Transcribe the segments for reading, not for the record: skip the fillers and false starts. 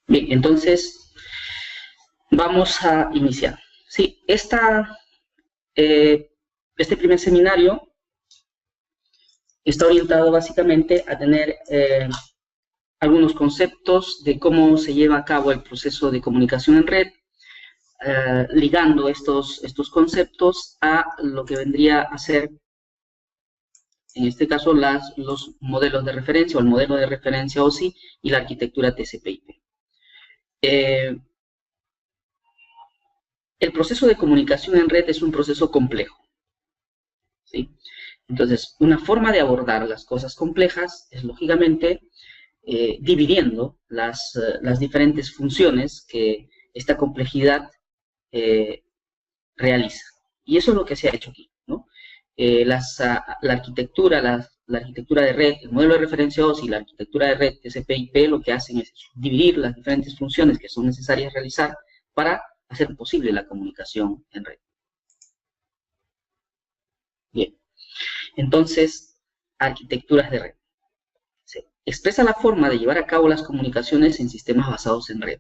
Bien, entonces vamos a iniciar. Sí, este primer seminario está orientado básicamente a tener algunos conceptos de cómo se lleva a cabo el proceso de comunicación en red, ligando estos conceptos a lo que vendría a ser, en este caso, los modelos de referencia o el modelo de referencia OSI y la arquitectura TCP/IP. El proceso de comunicación en red es un proceso complejo, ¿sí? Entonces, una forma de abordar las cosas complejas es, lógicamente, dividiendo las diferentes funciones que esta complejidad realiza. Y eso es lo que se ha hecho aquí, ¿no? La arquitectura de red, el modelo de referencia OSI y la arquitectura de red TCP/IP lo que hacen es dividir las diferentes funciones que son necesarias realizar para hacer posible la comunicación en red. Bien, entonces, arquitecturas de red. Se expresa la forma de llevar a cabo las comunicaciones en sistemas basados en red.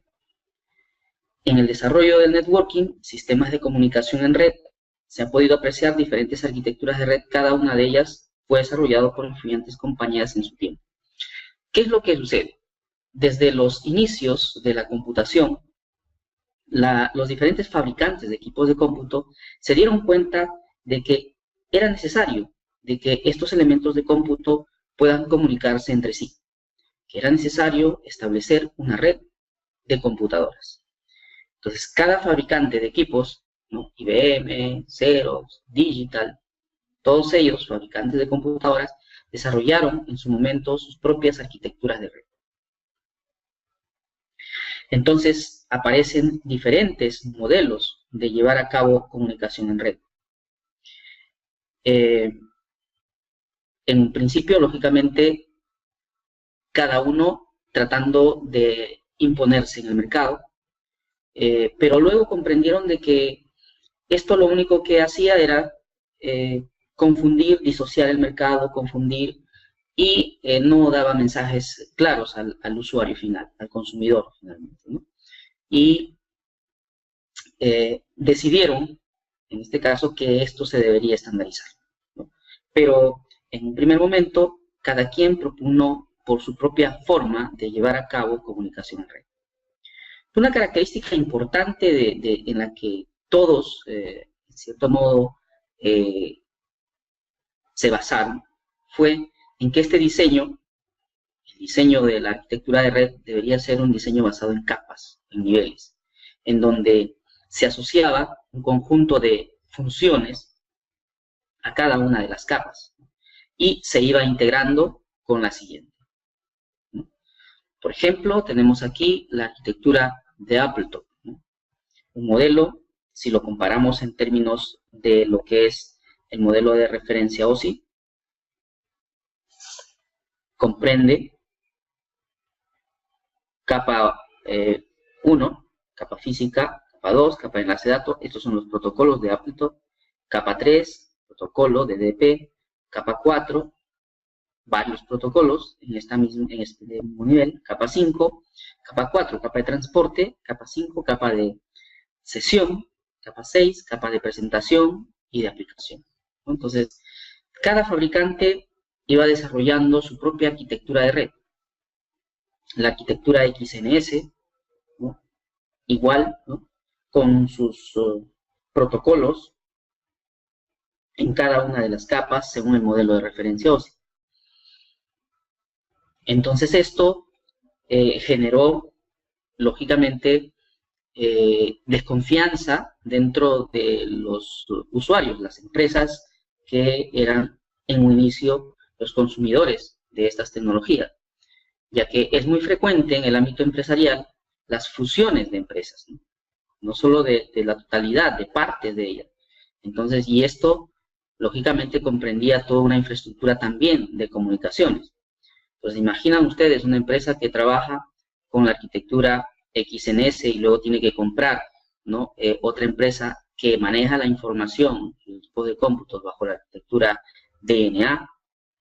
En el desarrollo del networking, sistemas de comunicación en red, se han podido apreciar diferentes arquitecturas de red, cada una de ellas fue desarrollada por influyentes compañías en su tiempo. ¿Qué es lo que sucede? Desde los inicios de la computación, los diferentes fabricantes de equipos de cómputo se dieron cuenta de que era necesario de que estos elementos de cómputo puedan comunicarse entre sí, que era necesario establecer una red de computadoras. Entonces, cada fabricante de equipos, ¿no? IBM, Xerox, Digital, todos ellos, fabricantes de computadoras, desarrollaron en su momento sus propias arquitecturas de red. Entonces, aparecen diferentes modelos de llevar a cabo comunicación en red. En un principio, lógicamente, cada uno tratando de imponerse en el mercado, pero luego comprendieron de que esto lo único que hacía era confundir, disociar el mercado, confundir, y no daba mensajes claros al usuario final, al consumidor finalmente, ¿no? Y decidieron, en este caso, que esto se debería estandarizar, ¿no? Pero en un primer momento, cada quien propugnó por su propia forma de llevar a cabo comunicación en red. Una característica importante en la que todos, en cierto modo, se basaron fue en que este diseño, el diseño de la arquitectura de red, debería ser un diseño basado en capas, en niveles, en donde se asociaba un conjunto de funciones a cada una de las capas y se iba integrando con la siguiente. Por ejemplo, tenemos aquí la arquitectura de Appletop, ¿no? Un modelo, si lo comparamos en términos de lo que es el modelo de referencia OSI, comprende capa 1, capa física, capa 2, capa de enlace de datos. Estos son los protocolos de Appletop. Capa 3, protocolo de DP. Capa 4, varios protocolos en este mismo nivel. Capa 5, capa 4, capa de transporte. Capa 5, capa de sesión. Capa 6, capa de presentación y de aplicación. Entonces, cada fabricante iba desarrollando su propia arquitectura de red. La arquitectura XNS, ¿no? Igual, ¿no? Con sus protocolos en cada una de las capas según el modelo de referencia OSI. Entonces esto generó, lógicamente, desconfianza dentro de los usuarios, las empresas que eran en un inicio los consumidores de estas tecnologías, ya que es muy frecuente en el ámbito empresarial las fusiones de empresas, no solo de la totalidad, de partes de ellas. Entonces, y esto, lógicamente, comprendía toda una infraestructura también de comunicaciones. Entonces, imaginan ustedes una empresa que trabaja con la arquitectura XNS y luego tiene que comprar, ¿no? Otra empresa que maneja la información, el equipo de cómputos bajo la arquitectura DNA.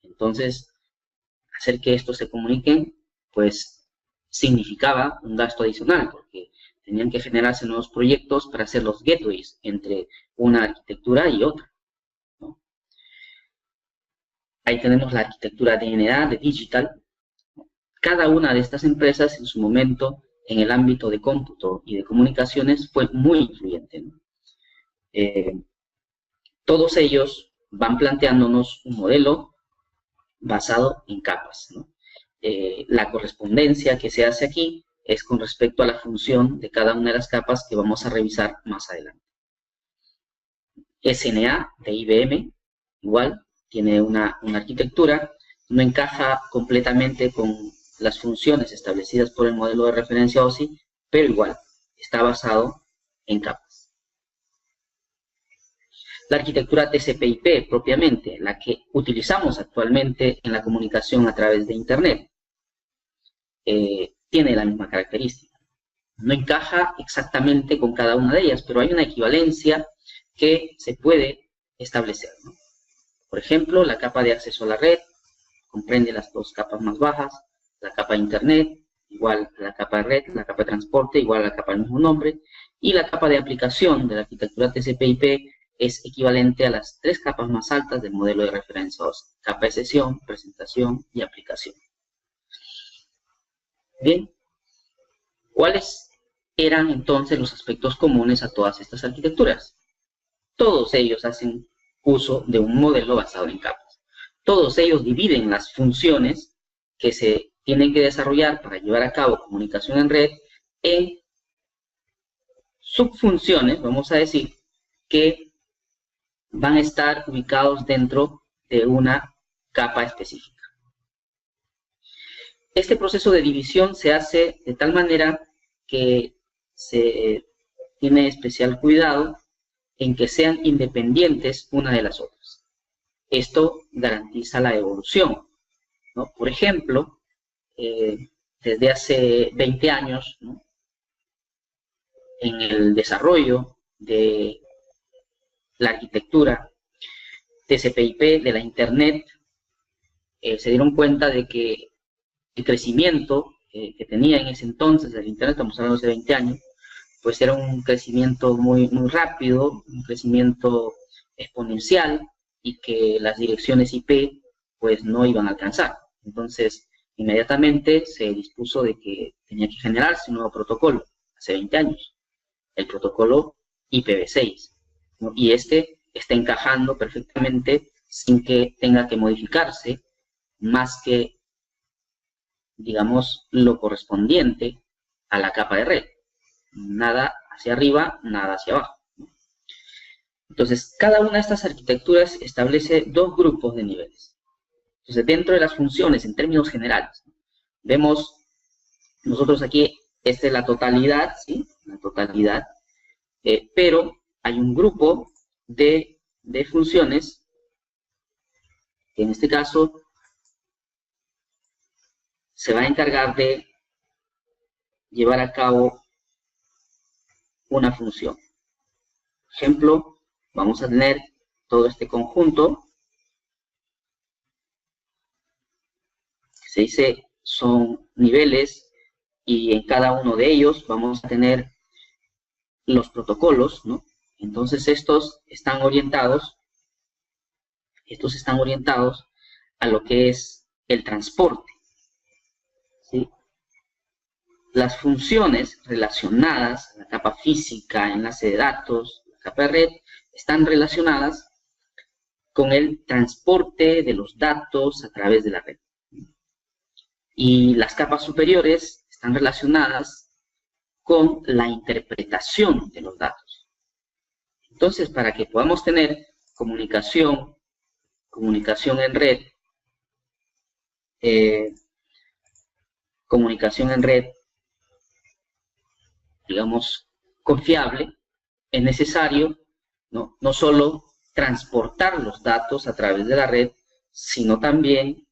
Entonces, hacer que estos se comuniquen, pues significaba un gasto adicional, porque tenían que generarse nuevos proyectos para hacer los gateways entre una arquitectura y otra, ¿no? Ahí tenemos la arquitectura DNA de Digital. Cada una de estas empresas en su momento en el ámbito de cómputo y de comunicaciones fue muy influyente, ¿no? Todos ellos van planteándonos un modelo basado en capas, ¿no? La correspondencia que se hace aquí es con respecto a la función de cada una de las capas que vamos a revisar más adelante. SNA de IBM, igual, tiene una arquitectura, no encaja completamente con las funciones establecidas por el modelo de referencia OSI, pero igual, está basado en capas. La arquitectura TCP/IP propiamente, la que utilizamos actualmente en la comunicación a través de Internet, tiene la misma característica. No encaja exactamente con cada una de ellas, pero hay una equivalencia que se puede establecer, ¿no? Por ejemplo, la capa de acceso a la red comprende las dos capas más bajas, la capa de Internet, igual a la capa de red, la capa de transporte, igual a la capa del mismo nombre, y la capa de aplicación de la arquitectura TCP/IP es equivalente a las tres capas más altas del modelo de referencia OSI, capa de sesión, presentación y aplicación. Bien, ¿cuáles eran entonces los aspectos comunes a todas estas arquitecturas? Todos ellos hacen uso de un modelo basado en capas. Todos ellos dividen las funciones que se tienen que desarrollar para llevar a cabo comunicación en red en subfunciones, vamos a decir, que van a estar ubicados dentro de una capa específica. Este proceso de división se hace de tal manera que se tiene especial cuidado en que sean independientes una de las otras. Esto garantiza la evolución, ¿no? Por ejemplo, desde hace 20 años, ¿no?, en el desarrollo de la arquitectura TCP/IP de la Internet, se dieron cuenta de que el crecimiento que tenía en ese entonces el Internet, estamos hablando de hace 20 años, pues era un crecimiento muy rápido, un crecimiento exponencial, y que las direcciones IP pues no iban a alcanzar. Entonces, inmediatamente se dispuso de que tenía que generarse un nuevo protocolo, hace 20 años, el protocolo IPv6, ¿no? Y este está encajando perfectamente sin que tenga que modificarse más que, digamos, lo correspondiente a la capa de red. Nada hacia arriba, nada hacia abajo. Entonces, cada una de estas arquitecturas establece dos grupos de niveles. Entonces, dentro de las funciones, en términos generales, vemos nosotros aquí, esta es la totalidad, ¿sí? La totalidad, pero hay un grupo de funciones que en este caso se va a encargar de llevar a cabo una función. Por ejemplo, vamos a tener todo este conjunto que se dice son niveles, y en cada uno de ellos vamos a tener los protocolos, ¿no? Entonces estos están orientados a lo que es el transporte, ¿sí? Las funciones relacionadas a la capa física, enlace de datos, la capa de red, están relacionadas con el transporte de los datos a través de la red. Y las capas superiores están relacionadas con la interpretación de los datos. Entonces, para que podamos tener comunicación en red, digamos, confiable, es necesario no solo transportar los datos a través de la red, sino también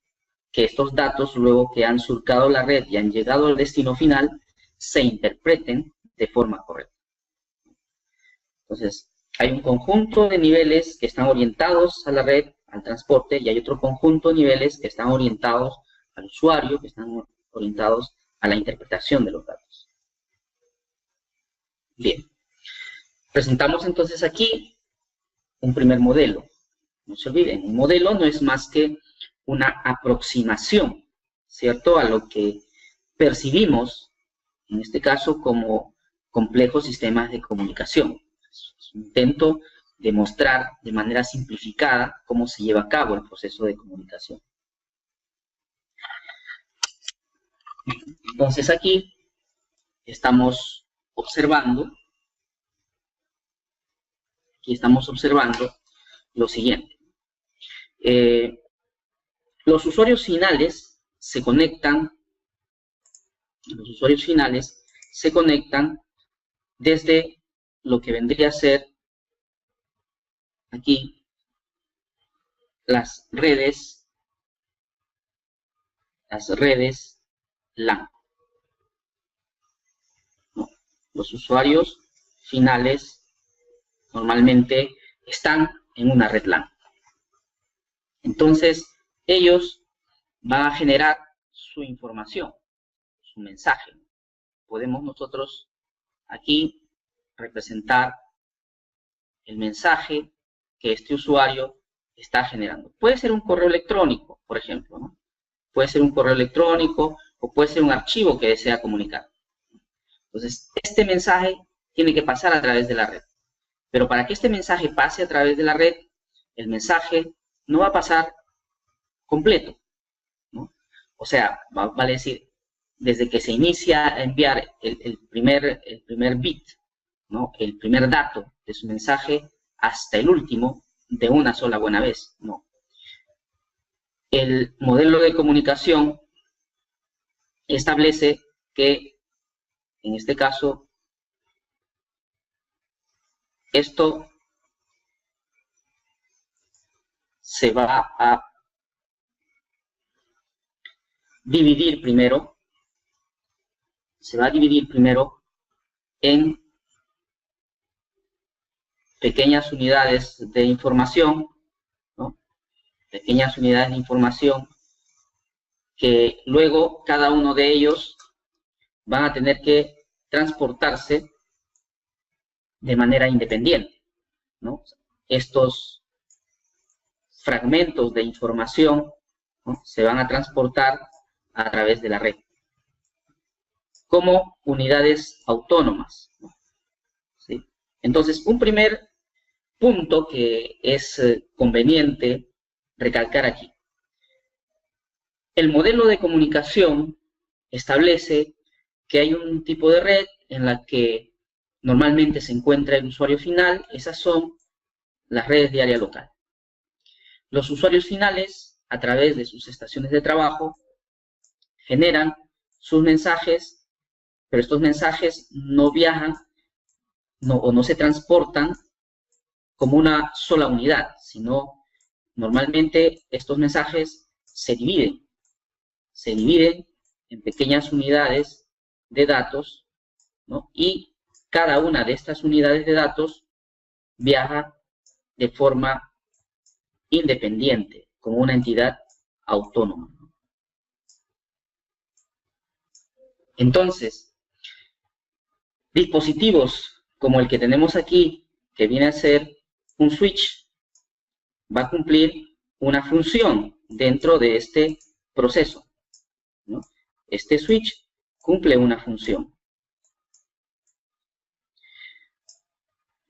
que estos datos, luego que han surcado la red y han llegado al destino final, se interpreten de forma correcta. Entonces, hay un conjunto de niveles que están orientados a la red, al transporte, y hay otro conjunto de niveles que están orientados al usuario, que están orientados a la interpretación de los datos. Bien. Presentamos entonces aquí un primer modelo. No se olviden, un modelo no es más que una aproximación, ¿cierto?, a lo que percibimos, en este caso, como complejos sistemas de comunicación. Es un intento de mostrar de manera simplificada cómo se lleva a cabo el proceso de comunicación. Entonces aquí estamos observando lo siguiente. Los usuarios finales se conectan desde lo que vendría a ser aquí las redes LAN. ¿No? Los usuarios finales normalmente están en una red LAN. Entonces, ellos van a generar su información, su mensaje. Podemos nosotros aquí representar el mensaje que este usuario está generando. Puede ser un correo electrónico, por ejemplo, ¿no? Puede ser un correo electrónico o puede ser un archivo que desea comunicar. Entonces, este mensaje tiene que pasar a través de la red. Pero para que este mensaje pase a través de la red, el mensaje no va a pasar completo, ¿no? O sea, vale decir, desde que se inicia a enviar el primer bit, ¿no?, el primer dato de su mensaje, hasta el último, de una sola buena vez, no. El modelo de comunicación establece que, en este caso, esto se va a dividir primero, en pequeñas unidades de información, ¿no? Pequeñas unidades de información que luego cada uno de ellos van a tener que transportarse de manera independiente, ¿no? Estos fragmentos de información, ¿no?, se van a transportar a través de la red como unidades autónomas, ¿no? ¿Sí? Entonces, un primer punto que es conveniente recalcar aquí. El modelo de comunicación establece que hay un tipo de red en la que normalmente se encuentra el usuario final. Esas son las redes de área local. Los usuarios finales, a través de sus estaciones de trabajo, generan sus mensajes, pero estos mensajes no viajan o no se transportan como una sola unidad, sino normalmente estos mensajes se dividen en pequeñas unidades de datos, ¿no? Y cada una de estas unidades de datos viaja de forma independiente, como una entidad autónoma. Entonces, dispositivos como el que tenemos aquí, que viene a ser un switch, va a cumplir una función dentro de este proceso, ¿no? Este switch cumple una función.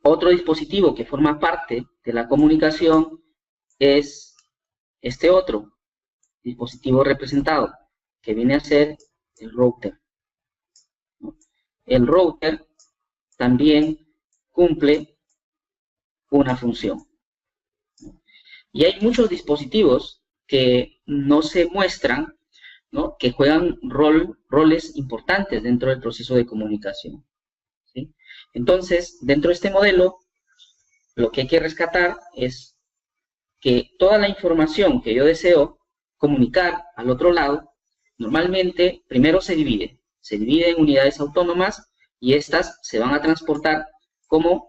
Otro dispositivo que forma parte de la comunicación es este otro dispositivo representado, que viene a ser el router, ¿no? El router también cumple una función, ¿no? Y hay muchos dispositivos que no se muestran, ¿no?, que juegan roles importantes dentro del proceso de comunicación, ¿sí? Entonces, dentro de este modelo, lo que hay que rescatar es que toda la información que yo deseo comunicar al otro lado, normalmente primero se divide en unidades autónomas, y estas se van a transportar como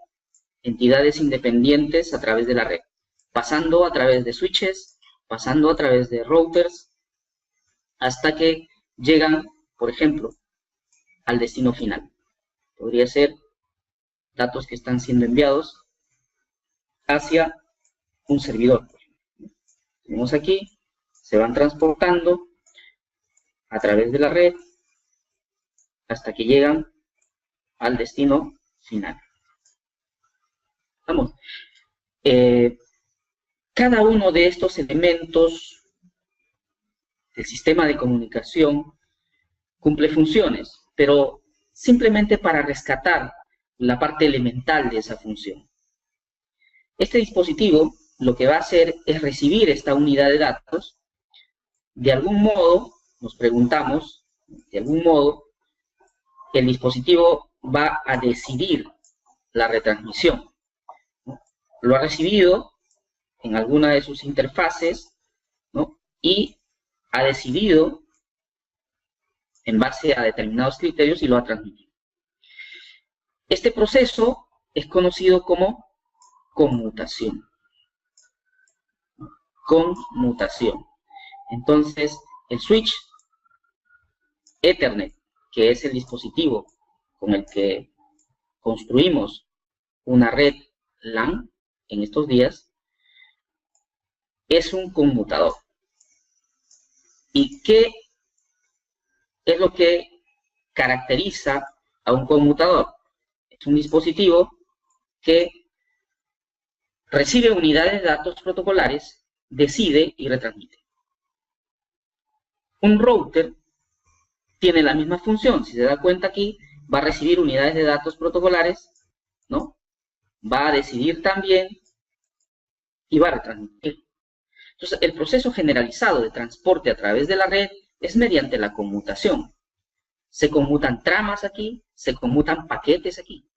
entidades independientes a través de la red, pasando a través de switches, pasando a través de routers, hasta que llegan por ejemplo, al destino final. Podría ser datos que están siendo enviados hacia un servidor. Tenemos aquí, se van transportando a través de la red hasta que llegan al destino final. Vamos. Cada uno de estos elementos del sistema de comunicación cumple funciones, pero simplemente para rescatar la parte elemental de esa función. Este dispositivo lo que va a hacer es recibir esta unidad de datos. De algún modo, nos preguntamos, de algún modo, el dispositivo va a decidir la retransmisión. Lo ha recibido en alguna de sus interfaces, ¿no? Y ha decidido en base a determinados criterios y lo ha transmitido. Este proceso es conocido como conmutación. Conmutación. Entonces, el switch Ethernet, que es el dispositivo con el que construimos una red LAN en estos días, es un conmutador. ¿Y qué es lo que caracteriza a un conmutador? Es un dispositivo que recibe unidades de datos protocolares, decide y retransmite. Un router tiene la misma función. Si se da cuenta aquí, va a recibir unidades de datos protocolares, ¿no? Va a decidir también y va a retransmitir. Entonces, el proceso generalizado de transporte a través de la red es mediante la conmutación. Se conmutan tramas aquí, se conmutan paquetes aquí.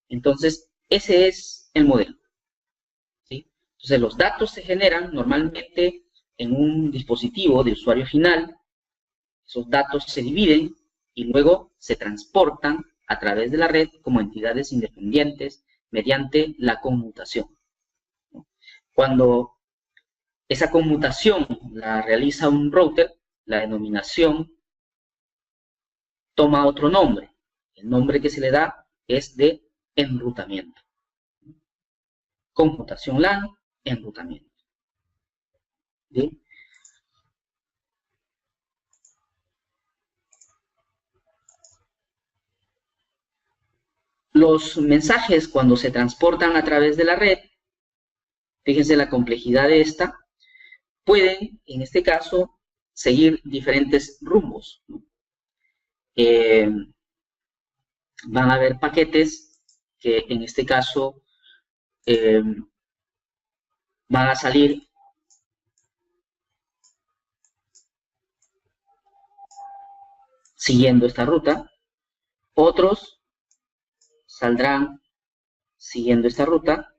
Entonces, ese es el modelo, ¿sí? Entonces, los datos se generan normalmente en un dispositivo de usuario final. Esos datos se dividen y luego se transportan a través de la red como entidades independientes mediante la conmutación. Cuando esa conmutación la realiza un router, la denominación toma otro nombre. El nombre que se le da es de enrutamiento. Conmutación LAN, enrutamiento. ¿Bien? Los mensajes, cuando se transportan a través de la red, fíjense la complejidad de esta, pueden, en este caso, seguir diferentes rumbos, ¿no? Van a haber paquetes que, en este caso, van a salir siguiendo esta ruta. Otros saldrán siguiendo esta ruta.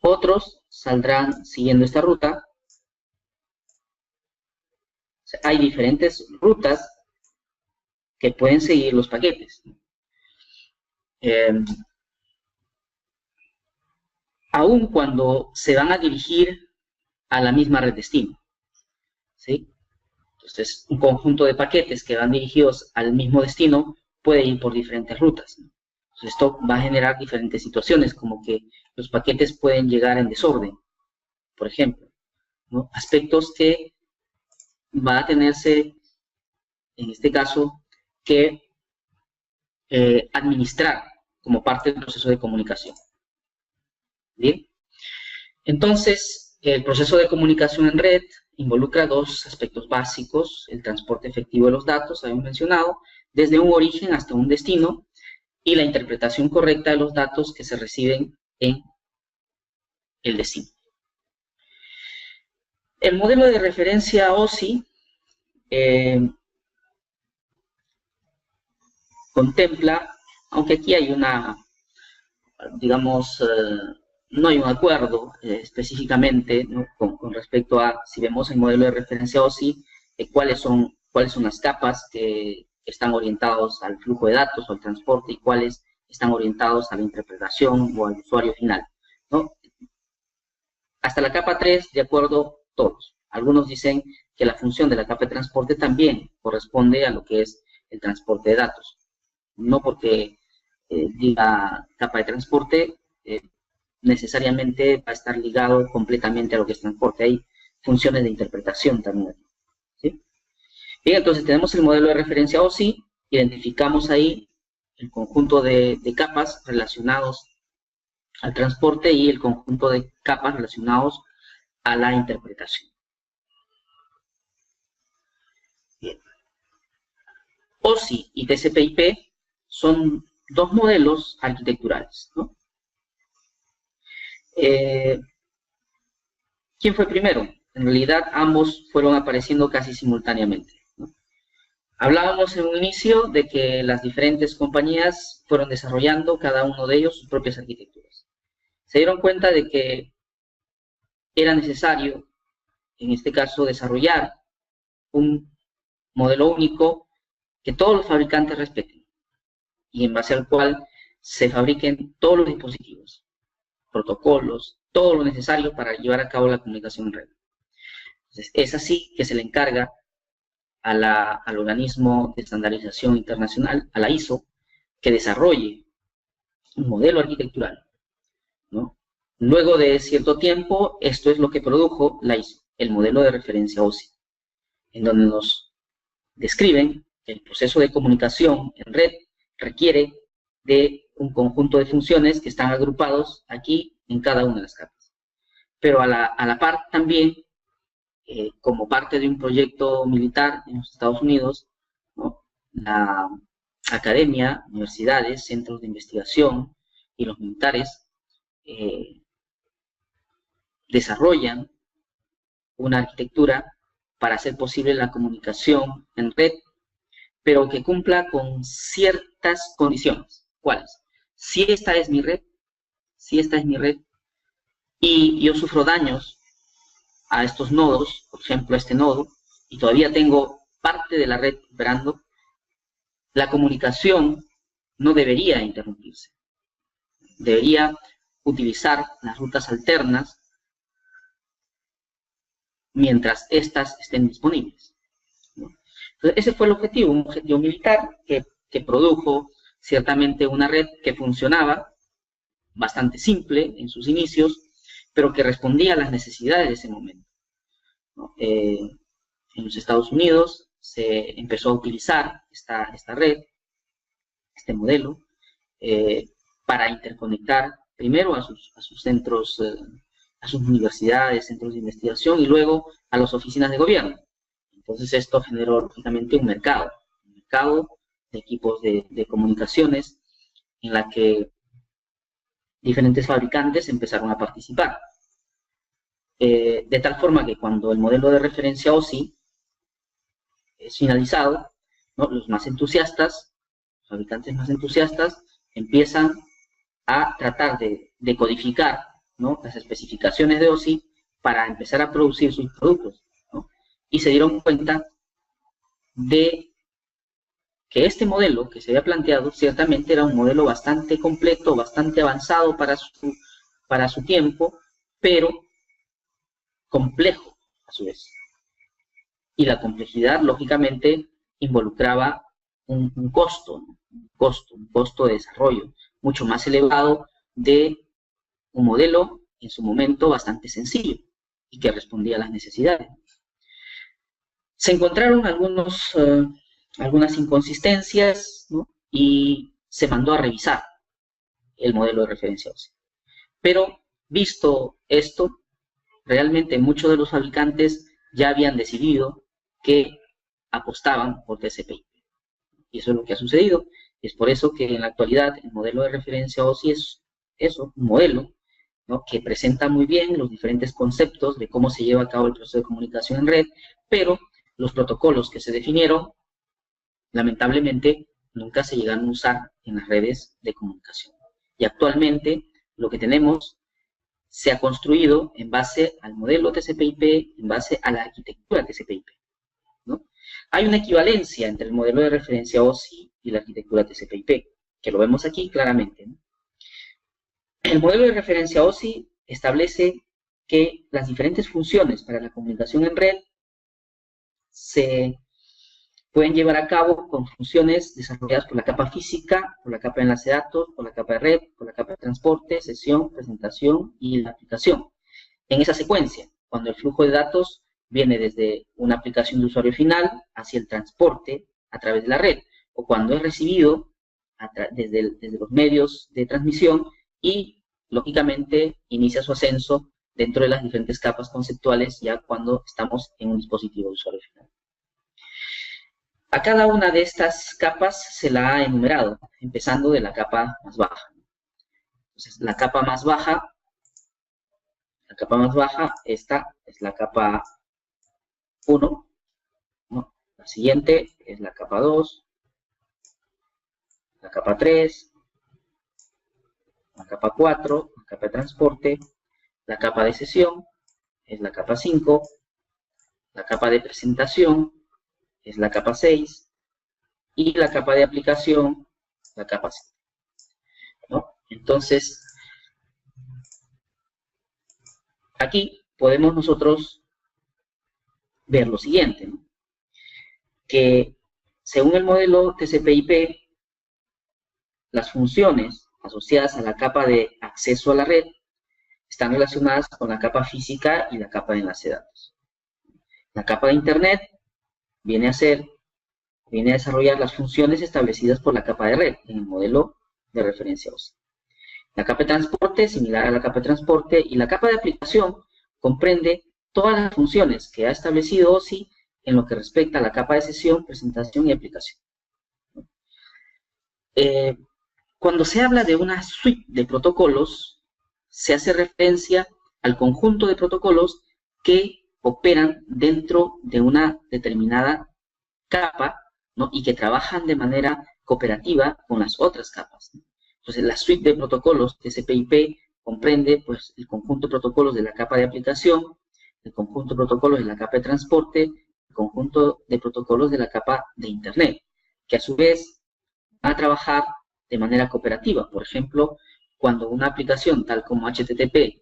Otros saldrán siguiendo esta ruta. O sea, hay diferentes rutas que pueden seguir los paquetes. Aun cuando se van a dirigir a la misma red destino, ¿sí? Entonces, un conjunto de paquetes que van dirigidos al mismo destino puede ir por diferentes rutas, ¿no? Entonces, esto va a generar diferentes situaciones, como que los paquetes pueden llegar en desorden, por ejemplo, ¿no? Aspectos que va a tenerse, en este caso, que administrar como parte del proceso de comunicación. ¿Bien? Entonces, el proceso de comunicación en red involucra dos aspectos básicos: el transporte efectivo de los datos, habíamos mencionado, desde un origen hasta un destino, y la interpretación correcta de los datos que se reciben en el destino. El modelo de referencia OSI contempla, aunque aquí hay una, digamos, no hay un acuerdo específicamente, ¿no? con respecto a, si vemos el modelo de referencia OSI, cuáles son las capas que están orientados al flujo de datos o al transporte y cuáles están orientados a la interpretación o al usuario final, ¿no? hasta la capa 3, de acuerdo todos. Algunos dicen que la función de la capa de transporte también corresponde a lo que es el transporte de datos. No porque diga capa de transporte, necesariamente va a estar ligado completamente a lo que es transporte. Hay funciones de interpretación también. ¿Sí? Bien, entonces tenemos el modelo de referencia OSI, identificamos ahí el conjunto de capas relacionados al transporte y el conjunto de capas relacionados a la interpretación. Bien. OSI y TCP/IP son dos modelos arquitecturales, ¿no? ¿Quién fue primero? En realidad ambos fueron apareciendo casi simultáneamente, ¿no? Hablábamos en un inicio de que las diferentes compañías fueron desarrollando cada uno de ellos sus propias arquitecturas. Se dieron cuenta de que era necesario, en este caso, desarrollar un modelo único que todos los fabricantes respeten y en base al cual se fabriquen todos los dispositivos, protocolos, todo lo necesario para llevar a cabo la comunicación en red. Entonces, es así que se le encarga al organismo de estandarización internacional, a la ISO, que desarrolle un modelo arquitectural, ¿no? Luego de cierto tiempo, esto es lo que produjo la ISO, el modelo de referencia OSI, en donde nos describen que el proceso de comunicación en red requiere de un conjunto de funciones que están agrupados aquí en cada una de las capas. Pero a la par también, como parte de un proyecto militar en los Estados Unidos, ¿no? La academia, universidades, centros de investigación y los militares desarrollan una arquitectura para hacer posible la comunicación en red, pero que cumpla con ciertas condiciones. ¿Cuáles? Si esta es mi red, y yo sufro daños a estos nodos, por ejemplo a este nodo, y todavía tengo parte de la red operando, la comunicación no debería interrumpirse. Debería utilizar las rutas alternas mientras éstas estén disponibles, ¿no? Entonces, ese fue el objetivo, un objetivo militar que produjo ciertamente una red que funcionaba bastante simple en sus inicios, pero que respondía a las necesidades de ese momento, ¿no? En los Estados Unidos se empezó a utilizar esta red, este modelo, para interconectar primero a sus centros, a sus universidades, centros de investigación, y luego a las oficinas de gobierno. Entonces esto generó lógicamente un mercado de equipos de comunicaciones en la que diferentes fabricantes empezaron a participar. De tal forma que cuando el modelo de referencia OSI es finalizado, ¿no? Los más entusiastas, los fabricantes más entusiastas, empiezan a tratar de codificar, ¿no? Las especificaciones de OSI para empezar a producir sus productos, ¿no? Y se dieron cuenta de que este modelo que se había planteado ciertamente era un modelo bastante completo, bastante avanzado para su tiempo, pero complejo a su vez. Y la complejidad, lógicamente, involucraba un costo de desarrollo mucho más elevado de un modelo en su momento bastante sencillo y que respondía a las necesidades. Se encontraron algunas inconsistencias, ¿no? Y se mandó a revisar el modelo de referencia OSI. Pero visto esto, realmente muchos de los fabricantes ya habían decidido que apostaban por TCP/IP. Y eso es lo que ha sucedido. Y es por eso que en la actualidad el modelo de referencia OSI es eso, un modelo, ¿no? Que presenta muy bien los diferentes conceptos de cómo se lleva a cabo el proceso de comunicación en red, pero los protocolos que se definieron, lamentablemente, nunca se llegaron a usar en las redes de comunicación. Y actualmente lo que tenemos se ha construido en base al modelo TCP/IP, en base a la arquitectura TCP/IP, ¿no? Hay una equivalencia entre el modelo de referencia OSI y la arquitectura TCP/IP, que lo vemos aquí claramente, ¿no? El modelo de referencia OSI establece que las diferentes funciones para la comunicación en red se pueden llevar a cabo con funciones desarrolladas por la capa física, por la capa de enlace de datos, por la capa de red, por la capa de transporte, sesión, presentación y la aplicación. En esa secuencia, cuando el flujo de datos viene desde una aplicación de usuario final hacia el transporte a través de la red, o cuando es recibido desde los medios de transmisión y, lógicamente, inicia su ascenso dentro de las diferentes capas conceptuales ya cuando estamos en un dispositivo de usuario final. A cada una de estas capas se la ha enumerado, empezando de la capa más baja. Entonces, la capa más baja, esta es la capa 1, ¿no? La siguiente es la capa 2, la capa 3, la capa 4, la capa de transporte, la capa de sesión es la capa 5, la capa de presentación es la capa 6 y la capa de aplicación, la capa 7, ¿no? Entonces, aquí podemos nosotros ver lo siguiente, ¿no? Que según el modelo TCP/IP, las funciones asociadas a la capa de acceso a la red están relacionadas con la capa física y la capa de enlace de datos. La capa de Internet viene a desarrollar las funciones establecidas por la capa de red en el modelo de referencia OSI. La capa de transporte es similar a la capa de transporte y la capa de aplicación comprende todas las funciones que ha establecido OSI en lo que respecta a la capa de sesión, presentación y aplicación. Cuando se habla de una suite de protocolos, se hace referencia al conjunto de protocolos que operan dentro de una determinada capa, ¿no? Y que trabajan de manera cooperativa con las otras capas, ¿no? Entonces, la suite de protocolos TCP/IP comprende, pues, el conjunto de protocolos de la capa de aplicación, el conjunto de protocolos de la capa de transporte, el conjunto de protocolos de la capa de Internet, que a su vez van a trabajar de manera cooperativa. Por ejemplo, cuando una aplicación tal como HTTP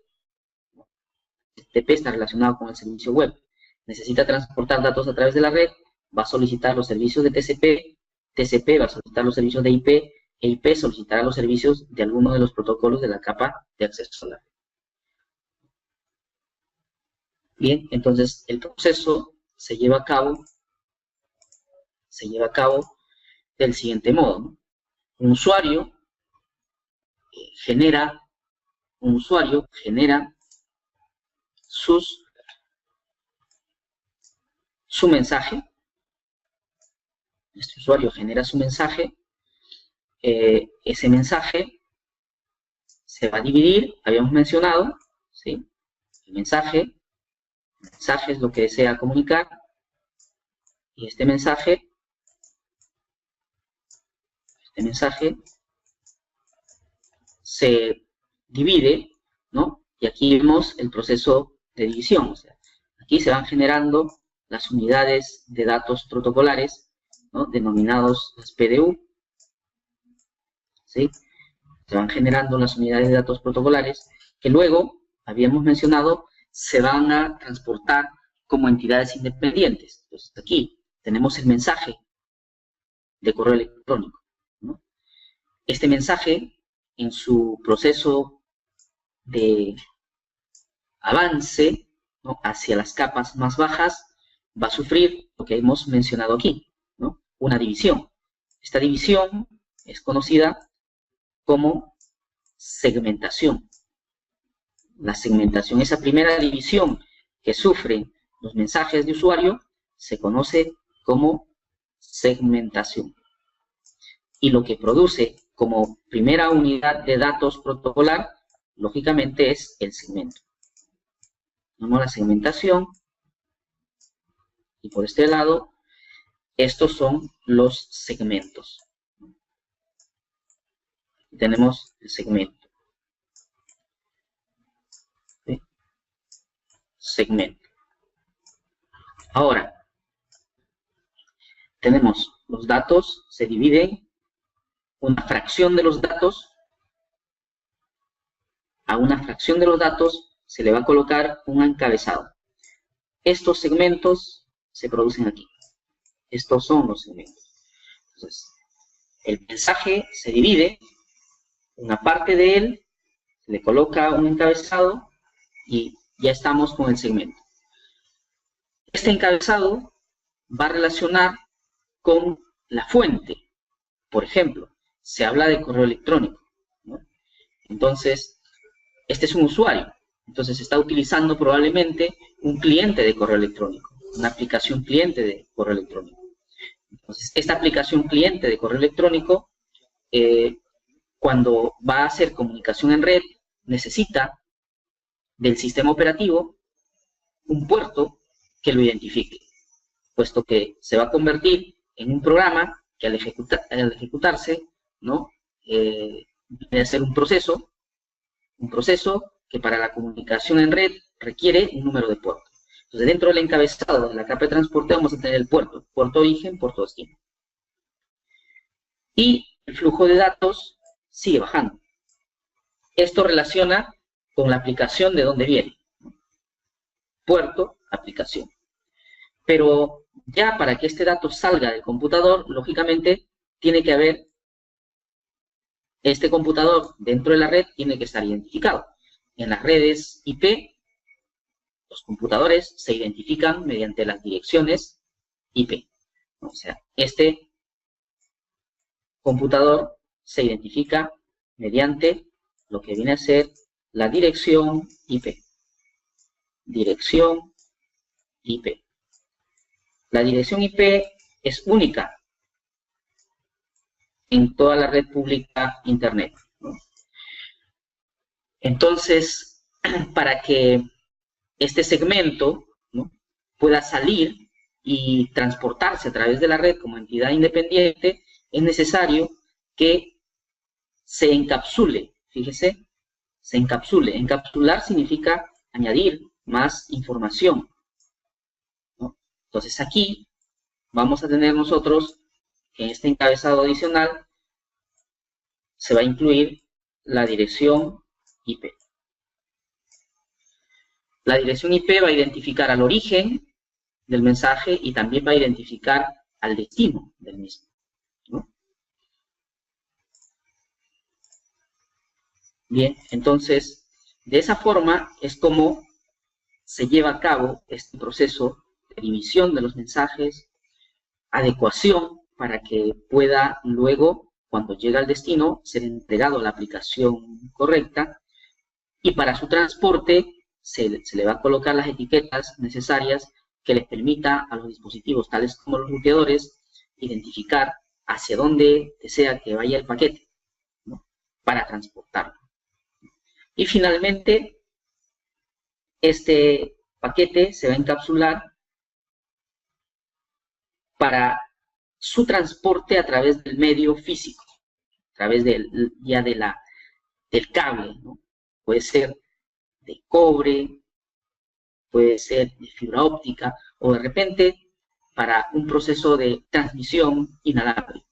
está relacionado con el servicio web, necesita transportar datos a través de la red, va a solicitar los servicios de TCP, TCP va a solicitar los servicios de IP, e IP solicitará los servicios de alguno de los protocolos de la capa de acceso a la red. Bien, entonces el proceso se lleva a cabo del siguiente modo, ¿no? Un usuario genera su mensaje. Este usuario genera su mensaje. Ese mensaje se va a dividir, habíamos mencionado, ¿sí? El mensaje es lo que desea comunicar, y este mensaje se divide, ¿no? Y aquí vemos el proceso de división. O sea, aquí se van generando las unidades de datos protocolares, ¿no? Denominados las PDU, ¿sí? Se van generando las unidades de datos protocolares que luego, habíamos mencionado, se van a transportar como entidades independientes. Entonces, aquí tenemos el mensaje de correo electrónico, ¿no? Este mensaje, en su proceso de avance, ¿no? Hacia las capas más bajas, va a sufrir lo que hemos mencionado aquí, ¿no? Una división. Esta división es conocida como segmentación. La segmentación, esa primera división que sufren los mensajes de usuario, se conoce como segmentación. Y lo que produce como primera unidad de datos protocolar, lógicamente, es el segmento. Tenemos la segmentación, y por este lado, estos son los segmentos. Tenemos el segmento. ¿Sí? Segmento. Ahora, tenemos los datos, se dividen una fracción de los datos, a una fracción de los datos se le va a colocar un encabezado. Estos segmentos se producen aquí. Estos son los segmentos. Entonces, el mensaje se divide, una parte de él, se le coloca un encabezado y ya estamos con el segmento. Este encabezado va a relacionar con la fuente. Por ejemplo, se habla de correo electrónico, ¿no? Entonces, este es un usuario. Entonces, está utilizando probablemente un cliente de correo electrónico, una aplicación cliente de correo electrónico. Entonces, esta aplicación cliente de correo electrónico, cuando va a hacer comunicación en red, necesita del sistema operativo un puerto que lo identifique, puesto que se va a convertir en un programa que al ejecutarse, ¿no? Viene a ser un proceso que para la comunicación en red requiere un número de puertos. Entonces, dentro del encabezado de la capa de transporte vamos a tener el puerto origen, puerto destino. Y el flujo de datos sigue bajando. Esto relaciona con la aplicación de dónde viene. Puerto, aplicación. Pero ya para que este dato salga del computador, lógicamente tiene que haber, este computador dentro de la red tiene que estar identificado. En las redes IP, los computadores se identifican mediante las direcciones IP. O sea, este computador se identifica mediante lo que viene a ser la dirección IP. Dirección IP. La dirección IP es única en toda la red pública Internet, ¿no? Entonces, para que este segmento, ¿no?, pueda salir y transportarse a través de la red como entidad independiente, es necesario que se encapsule. Fíjese, se encapsule. Encapsular significa añadir más información, ¿no? Entonces aquí vamos a tener nosotros que en este encabezado adicional se va a incluir la dirección IP. La dirección IP va a identificar al origen del mensaje y también va a identificar al destino del mismo, ¿no? Bien, entonces, de esa forma es como se lleva a cabo este proceso de división de los mensajes, adecuación para que pueda luego, cuando llega al destino, ser entregado a la aplicación correcta, y para su transporte se le va a colocar las etiquetas necesarias que les permita a los dispositivos, tales como los ruteadores, identificar hacia dónde desea que vaya el paquete, ¿no?, para transportarlo. Y finalmente, este paquete se va a encapsular para su transporte a través del medio físico, a través del cable, ¿no? Puede ser de cobre, puede ser de fibra óptica, o de repente para un proceso de transmisión inalámbrica.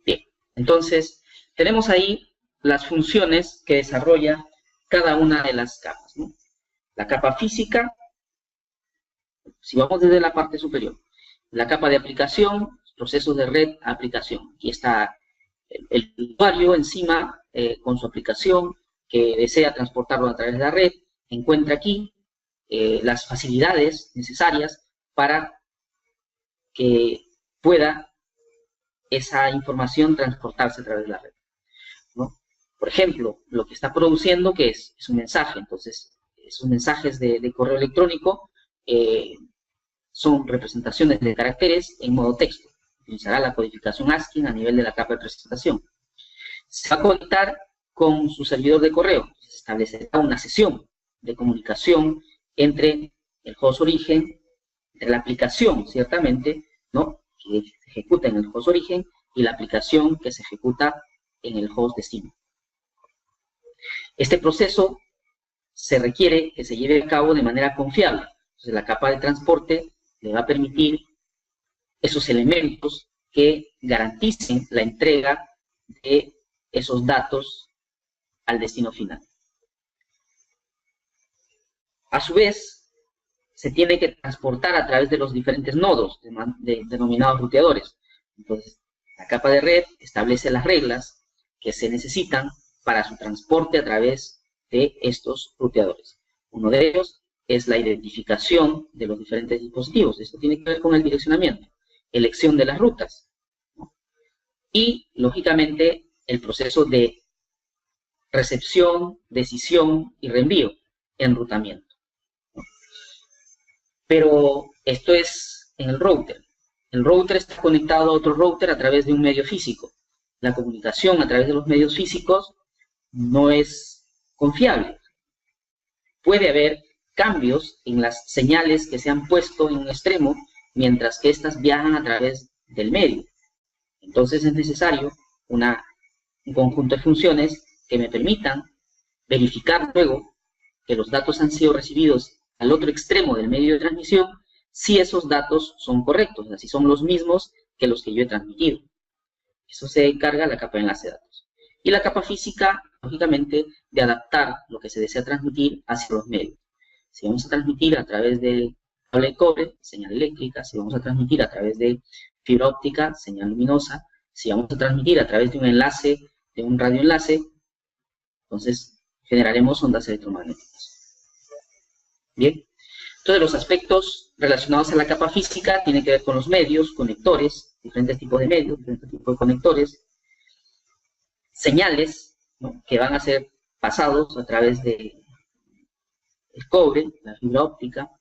Bien, entonces tenemos ahí las funciones que desarrolla cada una de las capas, ¿no? La capa física, si vamos desde la parte superior, la capa de aplicación, procesos de red a aplicación. Aquí está el usuario encima con su aplicación que desea transportarlo a través de la red, encuentra aquí las facilidades necesarias para que pueda esa información transportarse a través de la red, ¿no? Por ejemplo, lo que está produciendo, que es un mensaje. Entonces, esos mensajes de correo electrónico son representaciones de caracteres en modo texto. Utilizará la codificación ASCII a nivel de la capa de presentación. Se va a conectar con su servidor de correo. Se establecerá una sesión de comunicación entre el host origen, entre la aplicación, ciertamente, ¿no?, que se ejecuta en el host origen, y la aplicación que se ejecuta en el host destino. Este proceso se requiere que se lleve a cabo de manera confiable. Entonces, la capa de transporte le va a permitir esos elementos que garanticen la entrega de esos datos al destino final. A su vez, se tiene que transportar a través de los diferentes nodos denominados ruteadores. Entonces, la capa de red establece las reglas que se necesitan para su transporte a través de estos ruteadores. Uno de ellos es la identificación de los diferentes dispositivos. Esto tiene que ver con el direccionamiento, elección de las rutas, ¿no? Y, lógicamente, el proceso de recepción, decisión y reenvío, enrutamiento, ¿no? Pero esto es en el router. El router está conectado a otro router a través de un medio físico. La comunicación a través de los medios físicos no es confiable. Puede haber cambios en las señales que se han puesto en un extremo mientras que éstas viajan a través del medio. Entonces es necesario un conjunto de funciones que me permitan verificar luego que los datos han sido recibidos al otro extremo del medio de transmisión si esos datos son correctos, o sea, si son los mismos que los que yo he transmitido. Eso se encarga la capa de enlace de datos. Y la capa física, lógicamente, de adaptar lo que se desea transmitir hacia los medios. Si vamos a transmitir a través del cable de cobre, señal eléctrica; si vamos a transmitir a través de fibra óptica, señal luminosa; si vamos a transmitir a través de un enlace, de un radioenlace, entonces generaremos ondas electromagnéticas. Bien, entonces los aspectos relacionados a la capa física tienen que ver con los medios, conectores, diferentes tipos de medios, diferentes tipos de conectores, señales, ¿no?, que van a ser pasados a través de el cobre, la fibra óptica,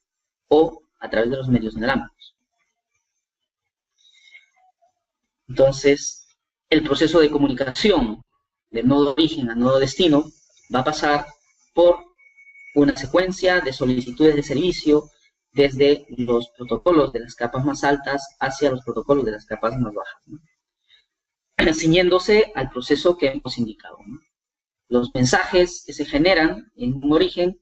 o a través de los medios inalámbricos. Entonces, el proceso de comunicación del nodo origen al nodo destino va a pasar por una secuencia de solicitudes de servicio desde los protocolos de las capas más altas hacia los protocolos de las capas más bajas, ¿no?, ciñéndose al proceso que hemos indicado, ¿no? Los mensajes que se generan en un origen,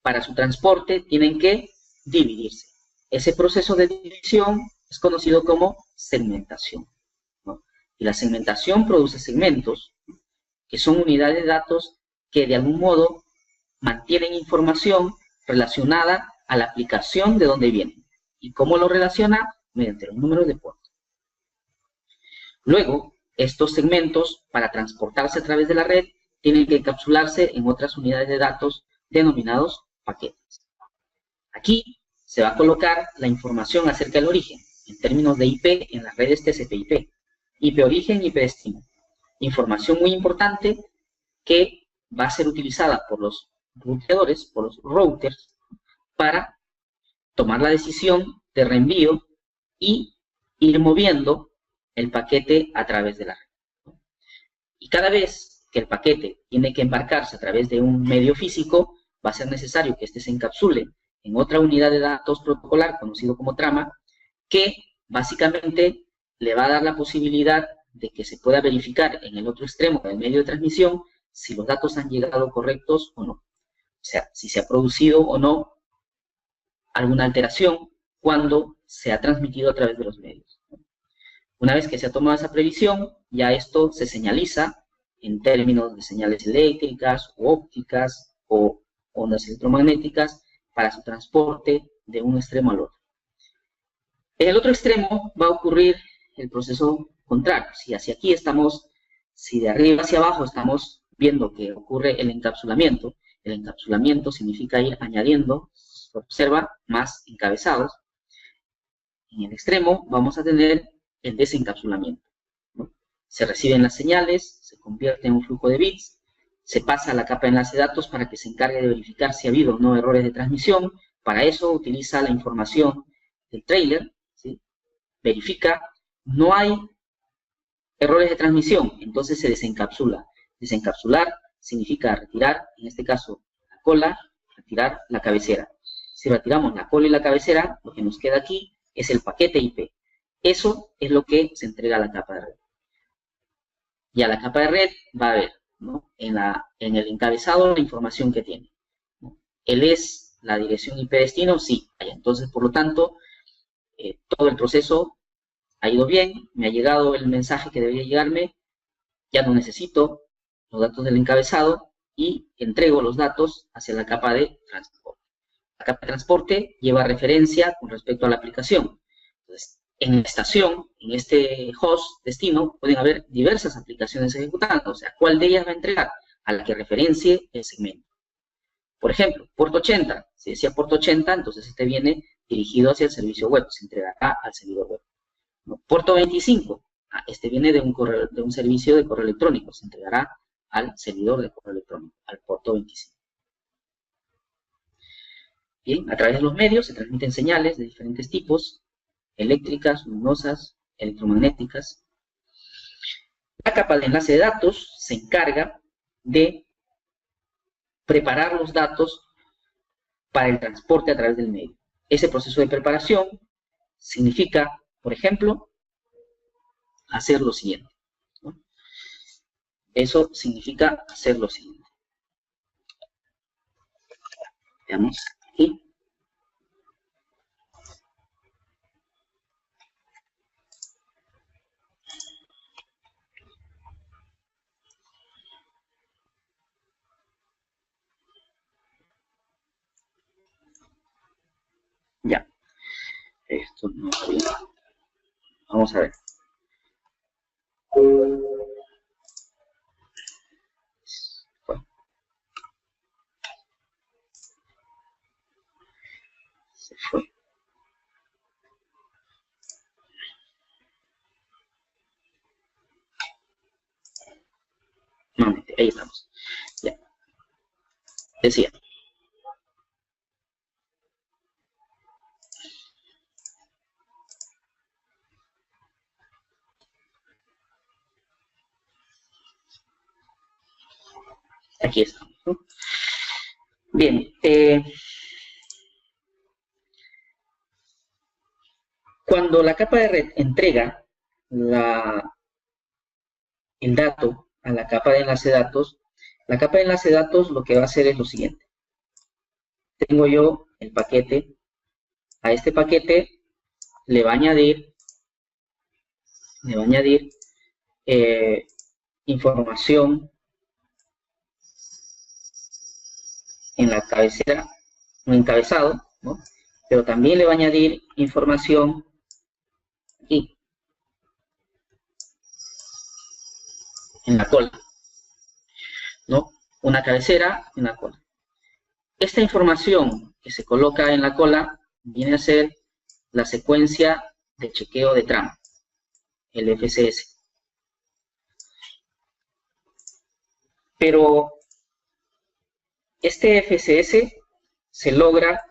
para su transporte, tienen que dividirse. Ese proceso de división es conocido como segmentación, ¿no? Y la segmentación produce segmentos, que son unidades de datos que de algún modo mantienen información relacionada a la aplicación de donde vienen. ¿Y cómo lo relaciona? Mediante los números de puerto. Luego, estos segmentos, para transportarse a través de la red, tienen que encapsularse en otras unidades de datos denominados paquetes. Aquí se va a colocar la información acerca del origen, en términos de IP en las redes TCP/IP. IP origen, IP destino. Información muy importante que va a ser utilizada por los ruteadores, por los routers, para tomar la decisión de reenvío y ir moviendo el paquete a través de la red. Y cada vez que el paquete tiene que embarcarse a través de un medio físico, va a ser necesario que éste se encapsule en otra unidad de datos protocolar, conocido como trama, que básicamente le va a dar la posibilidad de que se pueda verificar en el otro extremo del medio de transmisión si los datos han llegado correctos o no. O sea, si se ha producido o no alguna alteración cuando se ha transmitido a través de los medios. Una vez que se ha tomado esa previsión, ya esto se señaliza en términos de señales eléctricas o ópticas o ondas electromagnéticas para su transporte de un extremo al otro. En el otro extremo va a ocurrir el proceso contrario. Si hacia aquí estamos, si de arriba hacia abajo estamos viendo que ocurre el encapsulamiento significa ir añadiendo, se observa, más encabezados. En el extremo vamos a tener el desencapsulamiento, ¿no? Se reciben las señales, se convierte en un flujo de bits, se pasa a la capa de enlace de datos para que se encargue de verificar si ha habido o no errores de transmisión. Para eso utiliza la información del trailer, ¿sí? Verifica, no hay errores de transmisión, entonces se desencapsula. Desencapsular significa retirar, en este caso, la cola, retirar la cabecera. Si retiramos la cola y la cabecera, lo que nos queda aquí es el paquete IP. Eso es lo que se entrega a la capa de red. Y a la capa de red va a ver, ¿no?, en el encabezado la información que tiene, ¿no? ¿Él es la dirección IP destino? Sí. Entonces, por lo tanto, todo el proceso ha ido bien, me ha llegado el mensaje que debería llegarme, ya no necesito los datos del encabezado y entrego los datos hacia la capa de transporte. La capa de transporte lleva referencia con respecto a la aplicación. Entonces, en la estación, en este host destino, pueden haber diversas aplicaciones ejecutando. O sea, ¿cuál de ellas va a entregar? A la que referencie el segmento. Por ejemplo, puerto 80. Si decía puerto 80, entonces este viene dirigido hacia el servicio web. Se entregará al servidor web. ¿No? Puerto 25. Este viene de un servicio de correo electrónico. Se entregará al servidor de correo electrónico, al puerto 25. Bien, a través de los medios se transmiten señales de diferentes tipos, eléctricas, luminosas, electromagnéticas. La capa de enlace de datos se encarga de preparar los datos para el transporte a través del medio. Ese proceso de preparación significa, por ejemplo, hacer lo siguiente, ¿no? Eso significa hacer lo siguiente. Veamos aquí. Ya. Esto no está bien. Vamos a ver. Se fue. Nuevamente, ahí estamos. Ya. Decía. Aquí estamos, ¿no? Bien. Cuando la capa de red entrega el dato a la capa de enlace de datos, la capa de enlace de datos lo que va a hacer es lo siguiente. Tengo yo el paquete. A este paquete le va a añadir información en la cabecera, un encabezado, ¿no? Pero también le va a añadir información aquí, en la cola, ¿no? Una cabecera y una cola. Esta información que se coloca en la cola viene a ser la secuencia de chequeo de tramo, el FCS. Pero este FCS se logra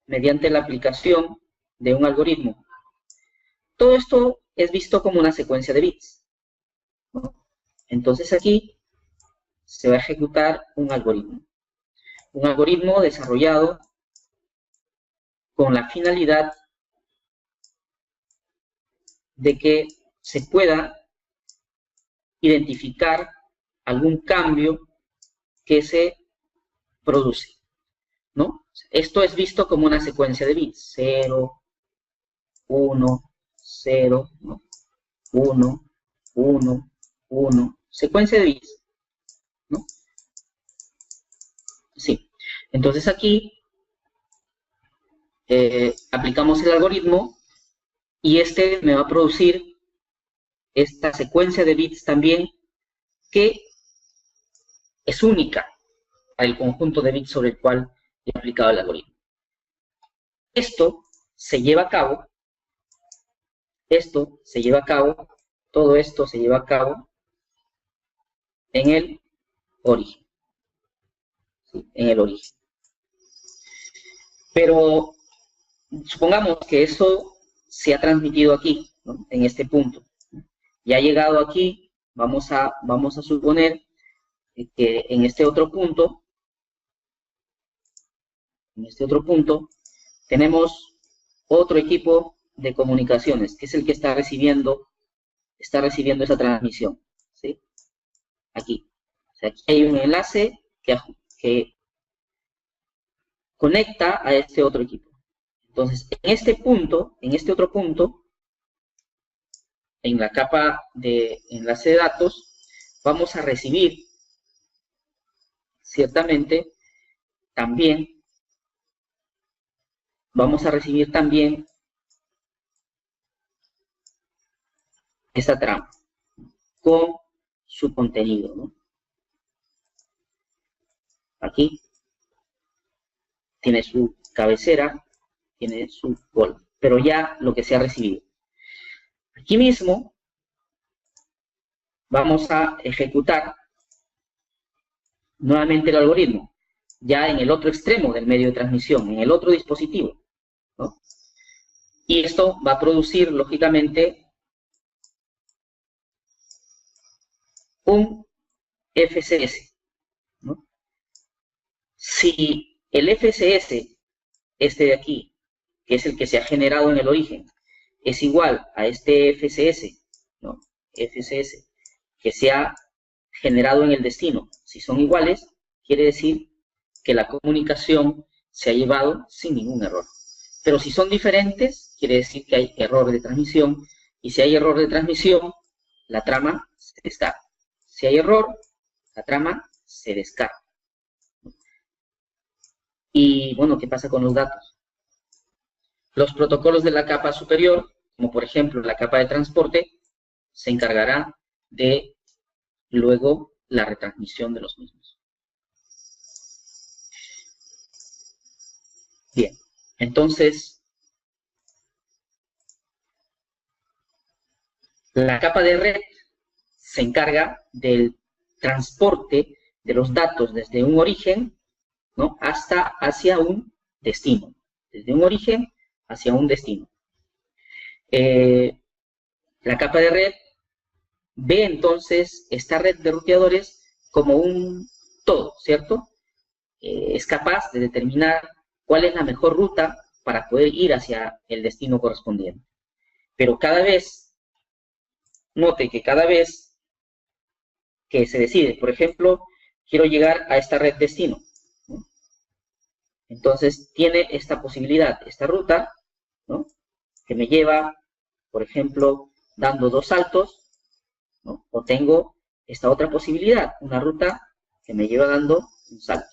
mediante la aplicación de un algoritmo. Todo esto es visto como una secuencia de bits, ¿no? Entonces aquí se va a ejecutar un algoritmo desarrollado con la finalidad de que se pueda identificar algún cambio que se produce, ¿no? Esto es visto como una secuencia de bits, 0, 1, 0, ¿no? 1, 1, 1, secuencia de bits, ¿no? Sí. Entonces aquí aplicamos el algoritmo y este me va a producir esta secuencia de bits también, que es única al conjunto de bits sobre el cual he aplicado el algoritmo. Esto se lleva a cabo, todo esto se lleva a cabo en el origen, ¿sí? En el origen. Pero supongamos que eso se ha transmitido aquí, ¿no? En este punto. Ya ha llegado aquí, vamos a suponer que en este otro punto, tenemos otro equipo de comunicaciones, que es el que está recibiendo esa transmisión, ¿sí? Aquí. O sea, aquí hay un enlace que conecta a este otro equipo. Entonces, en este otro punto, en la capa de enlace de datos, vamos a recibir ciertamente también, esta trama con su contenido, ¿no? Aquí tiene su cabecera, tiene su gol, pero ya lo que se ha recibido. Aquí mismo vamos a ejecutar nuevamente el algoritmo, ya en el otro extremo del medio de transmisión, en el otro dispositivo, ¿no? Y esto va a producir, lógicamente, un FCS, ¿no? Si el FCS, este de aquí, que es el que se ha generado en el origen, es igual a este FCS, ¿no? FCS, que se ha generado en el destino, si son iguales, quiere decir que la comunicación se ha llevado sin ningún error. Pero si son diferentes, quiere decir que hay error de transmisión, y si hay error de transmisión, la trama se descarga. Si hay error, la trama se descarga. Y bueno, ¿qué pasa con los datos? Los protocolos de la capa superior, como por ejemplo la capa de transporte, se encargará de luego la retransmisión de los mismos. Bien, entonces, la capa de red se encarga del transporte de los datos desde un origen, ¿no?, hacia un destino. Desde un origen hacia un destino. La capa de red ve entonces esta red de ruteadores como un todo, ¿cierto? Es capaz de determinar cuál es la mejor ruta para poder ir hacia el destino correspondiente. Pero cada vez, note que cada vez que se decide, por ejemplo, quiero llegar a esta red destino, ¿no? Entonces tiene esta posibilidad, esta ruta, ¿no?, que me lleva, por ejemplo, dando 2 saltos, ¿no? O tengo esta otra posibilidad, una ruta que me lleva dando un salto.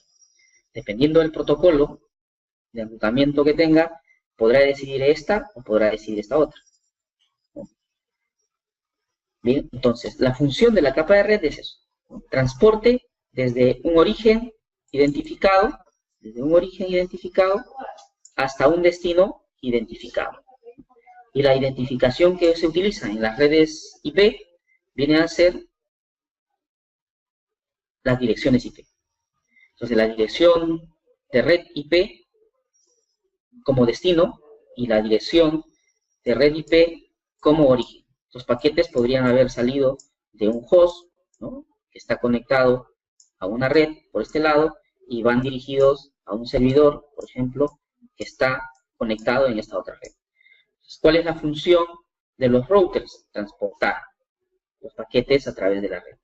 Dependiendo del protocolo de enrutamiento que tenga, podrá decidir esta o podrá decidir esta otra, ¿no? Bien, entonces, la función de la capa de red es eso, ¿no? Transporte desde un origen identificado, hasta un destino identificado. Y la identificación que se utiliza en las redes IP viene a ser las direcciones IP. Entonces, la dirección de red IP como destino y la dirección de red IP como origen. Los paquetes podrían haber salido de un host, ¿no?, que está conectado a una red por este lado y van dirigidos a un servidor, por ejemplo, que está conectado en esta otra red. Entonces, ¿cuál es la función de los routers? Transportar los paquetes a través de la red.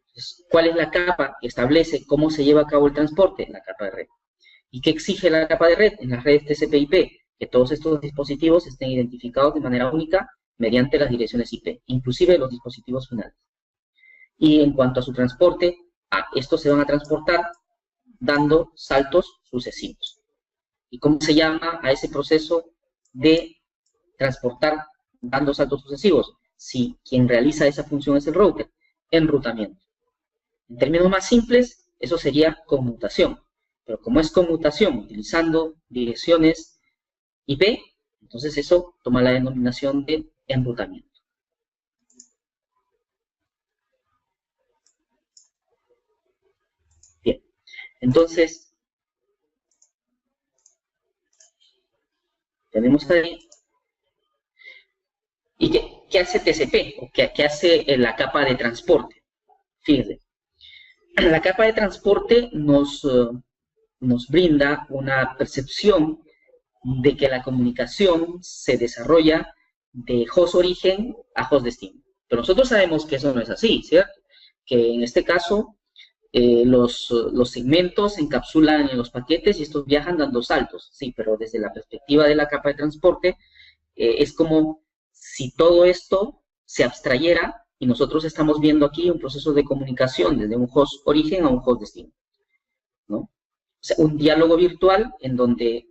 Entonces, ¿cuál es la capa que establece cómo se lleva a cabo el transporte? La capa de red. ¿Y qué exige la capa de red en las redes TCP/IP? Que todos estos dispositivos estén identificados de manera única mediante las direcciones IP, inclusive los dispositivos finales. Y en cuanto a su transporte, estos se van a transportar dando saltos sucesivos. ¿Y cómo se llama a ese proceso de transportar dando saltos sucesivos? Si quien realiza esa función es el router, enrutamiento. En términos más simples, eso sería conmutación. Pero como es conmutación utilizando direcciones IP, entonces eso toma la denominación de enrutamiento. Bien, entonces, tenemos ahí. ¿Y qué hace TCP? ¿O qué hace la capa de transporte? Fíjense, la capa de transporte nos brinda una percepción de que la comunicación se desarrolla de host origen a host destino. Pero nosotros sabemos que eso no es así, ¿cierto? Que en este caso los segmentos se encapsulan en los paquetes y estos viajan dando saltos, sí, pero desde la perspectiva de la capa de transporte es como si todo esto se abstrayera y nosotros estamos viendo aquí un proceso de comunicación desde un host origen a un host destino, ¿no? O sea, un diálogo virtual en donde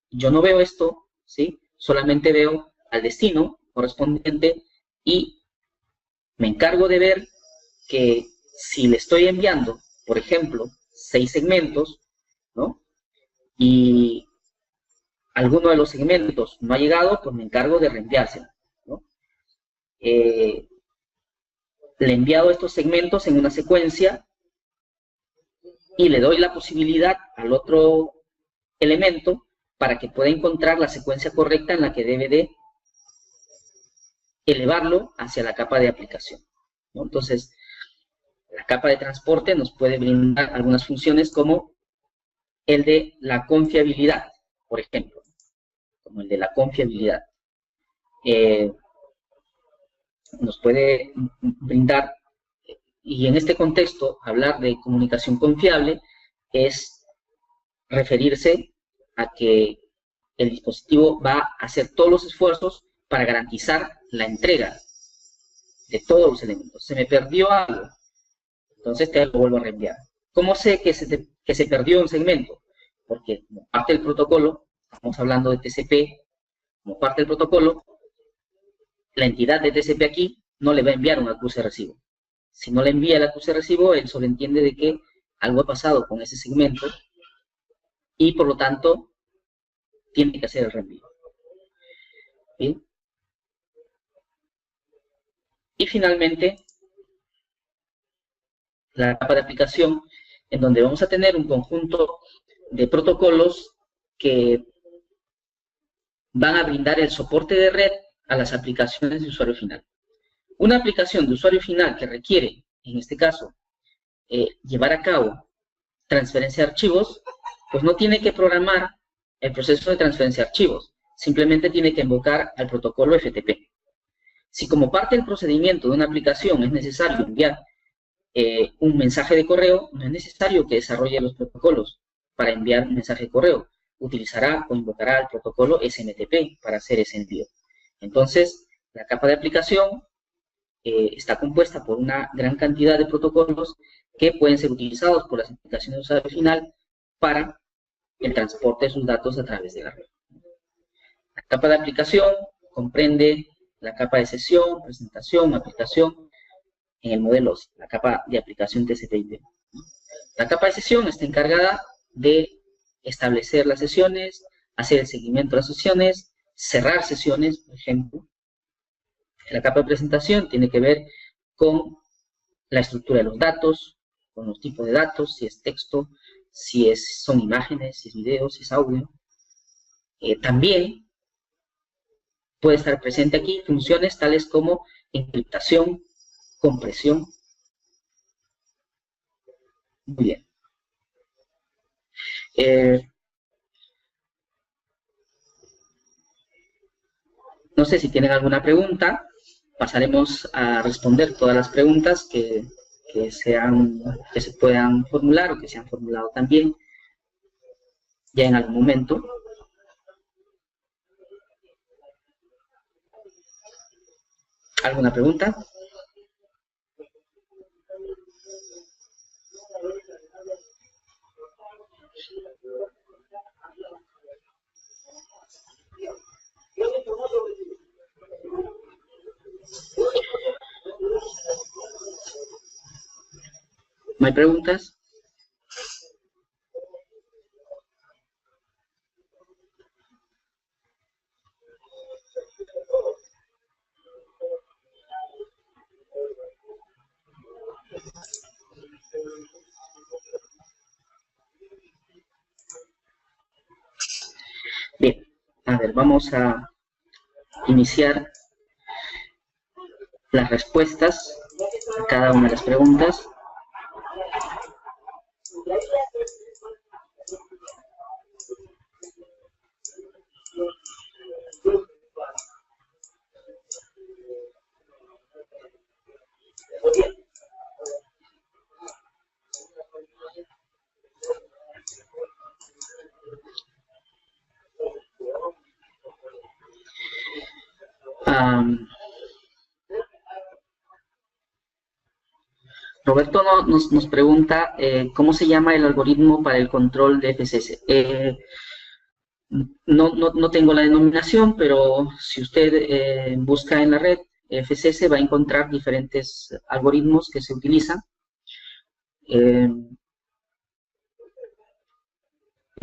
yo no veo esto, ¿sí? Solamente veo al destino correspondiente y me encargo de ver que si le estoy enviando, por ejemplo, 6 segmentos, ¿no? Y alguno de los segmentos no ha llegado, pues me encargo de reenviárselo, ¿no? Le he enviado estos segmentos en una secuencia y le doy la posibilidad al otro elemento para que pueda encontrar la secuencia correcta en la que debe de elevarlo hacia la capa de aplicación, ¿no? Entonces, la capa de transporte nos puede brindar algunas funciones como el de la confiabilidad, por ejemplo, como el de la confiabilidad. Nos puede brindar, y en este contexto, hablar de comunicación confiable es referirse a que el dispositivo va a hacer todos los esfuerzos para garantizar la entrega de todos los elementos. Se me perdió algo, entonces te lo vuelvo a reenviar. ¿Cómo sé que se perdió un segmento? Porque como parte del protocolo, estamos hablando de TCP, como parte del protocolo, la entidad de TCP aquí no le va a enviar un acuse de recibo. Si no le envía el acuse de recibo, él solo entiende de que algo ha pasado con ese segmento y por lo tanto tiene que hacer el reenvío. ¿Bien? Y finalmente, la capa de aplicación, en donde vamos a tener un conjunto de protocolos que van a brindar el soporte de red a las aplicaciones de usuario final. Una aplicación de usuario final que requiere, en este caso, llevar a cabo transferencia de archivos, pues no tiene que programar el proceso de transferencia de archivos, simplemente tiene que invocar al protocolo FTP. Si como parte del procedimiento de una aplicación es necesario enviar un mensaje de correo, no es necesario que desarrolle los protocolos para enviar un mensaje de correo. Utilizará o invocará el protocolo SMTP para hacer ese envío. Entonces, la capa de aplicación está compuesta por una gran cantidad de protocolos que pueden ser utilizados por las aplicaciones de usuario final para el transporte de sus datos a través de la red. La capa de aplicación comprende la capa de sesión, presentación, aplicación, en el modelo, la capa de aplicación TCP/IP. La capa de sesión está encargada de establecer las sesiones, hacer el seguimiento de las sesiones, cerrar sesiones, por ejemplo. La capa de presentación tiene que ver con la estructura de los datos, con los tipos de datos, si es texto, si son imágenes, si es video, si es audio. También puede estar presente aquí funciones tales como encriptación, compresión. Muy bien. No sé si tienen alguna pregunta. Pasaremos a responder todas las preguntas que se puedan formular o que se han formulado también ya en algún momento. ¿Alguna pregunta? ¿No hay preguntas? Bien, a ver, vamos a iniciar las respuestas a cada una de las preguntas. Roberto nos pregunta cómo se llama el algoritmo para el control de FCS. No tengo la denominación, pero si usted busca en la red FCS va a encontrar diferentes algoritmos que se utilizan.